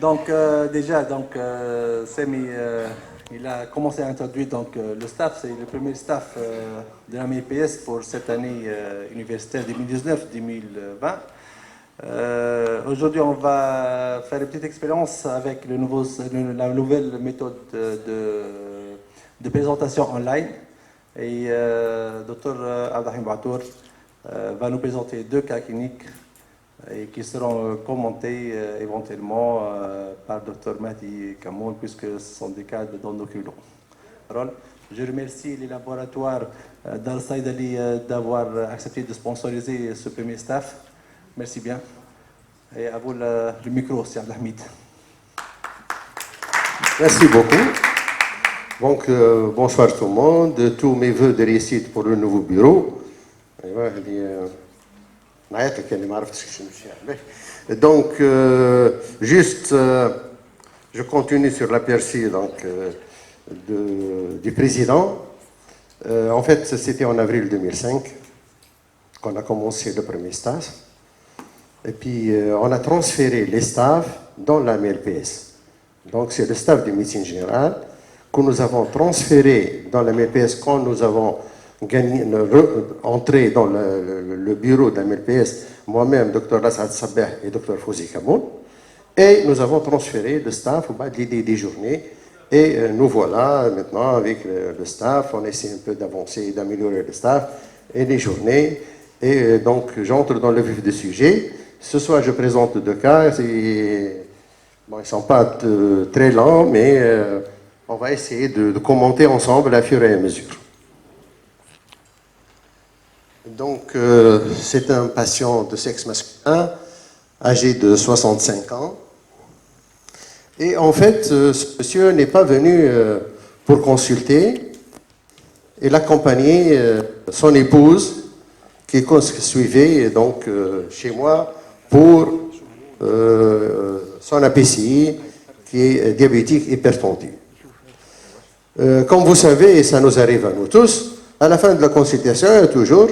Donc déjà, Samy, il a commencé à introduire le staff. C'est le premier staff de la MIPS pour cette année universitaire 2019-2020. Aujourd'hui, on va faire une petite expérience avec la nouvelle méthode de présentation online. Et Dr Abdelrahim Batour va nous présenter deux cas cliniques et qui seront commentés éventuellement par Dr Mahdi Kamoun, puisque ce sont des cas d'endoculon. Je remercie les laboratoires d'Al Saïdali d'avoir accepté de sponsoriser ce premier staff. Merci bien. Et à vous le micro, c'est Abdelhamid. Merci beaucoup. Donc, bonsoir tout le monde. Tous mes voeux de réussite pour le nouveau bureau. Donc, je continue sur l'aperçu du président. En fait, c'était en avril 2005 qu'on a commencé le premier staff. Et puis, on a transféré les staffs dans la MLPS. Donc, c'est le staff de médecine générale que nous avons transféré dans la MLPS quand nous avons entré dans le bureau de la MLPS, moi-même, Dr Lassad Sabah et Dr Fouzi Kamoun. Et nous avons transféré le staff au bas de l'idée des journées. Et nous voilà maintenant avec le staff. On essaie un peu d'avancer, d'améliorer le staff et les journées. Et donc, j'entre dans le vif du sujet. Ce soir, je présente deux cas. Bon, ils ne sont pas très lents, mais on va essayer de commenter ensemble à fur et à mesure. Donc, c'est un patient de sexe masculin, âgé de 65 ans. Et en fait, ce monsieur n'est pas venu pour consulter. Il accompagnait son épouse qui suivait donc chez moi pour son APCI, qui est diabétique hypertendu. Comme vous savez, et ça nous arrive à nous tous, à la fin de la consultation, il y a toujours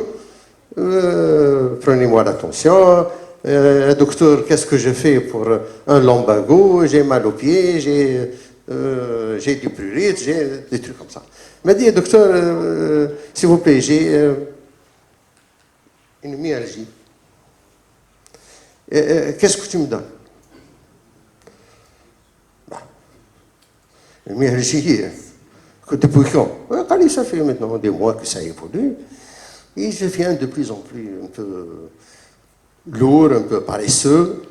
prenez-moi l'attention, docteur, qu'est-ce que je fais pour un lumbago, j'ai mal aux pieds, j'ai du prurite, j'ai des trucs comme ça. Il m'a dit, docteur, s'il vous plaît, j'ai une myalgie. Qu'est-ce que tu me donnes? Une myalgie, depuis quand? Ça fait maintenant des mois que ça évolue. Et je viens de plus en plus un peu lourd, un peu paresseux.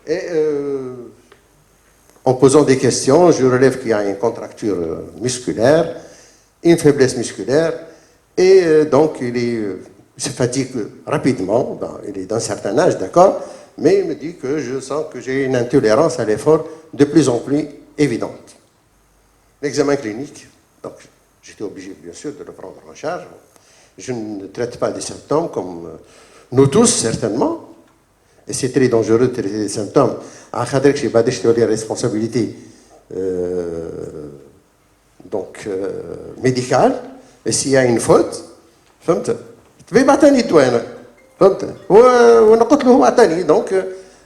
Et en posant des questions, je relève qu'il y a une contracture musculaire, une faiblesse musculaire, et donc il se fatigue rapidement. Il est d'un certain âge, d'accord, mais il me dit que je sens que j'ai une intolérance à l'effort de plus en plus évidente. L'examen clinique, donc j'étais obligé bien sûr de le prendre en charge. Je ne traite pas des symptômes comme nous tous certainement, et c'est très dangereux de traiter des symptômes. À Khadrek, je n'ai pas les responsabilités médicales, et s'il y a une faute, donc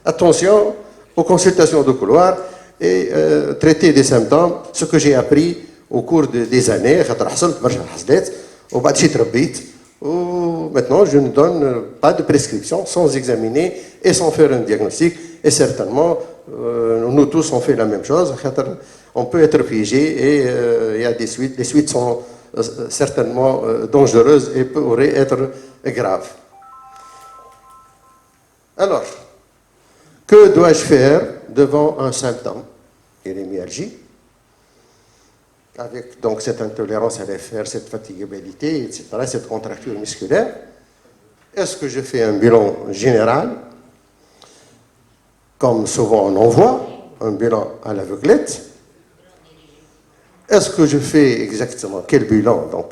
attention aux consultations de couloir et traiter des symptômes, ce que j'ai appris au cours des années. Maintenant, je ne donne pas de prescription sans examiner et sans faire un diagnostic. Et certainement, nous tous, on fait la même chose. On peut être piégé et il y a des suites. Les suites sont certainement dangereuses et pourraient être graves. Alors, que dois-je faire devant un symptôme? Et les myalgies, avec donc cette intolérance à l'effort, cette fatigabilité, etc., cette contracture musculaire. Est-ce que je fais un bilan général, comme souvent on en voit, un bilan à l'aveuglette? Est-ce que je fais exactement quel bilan? Donc,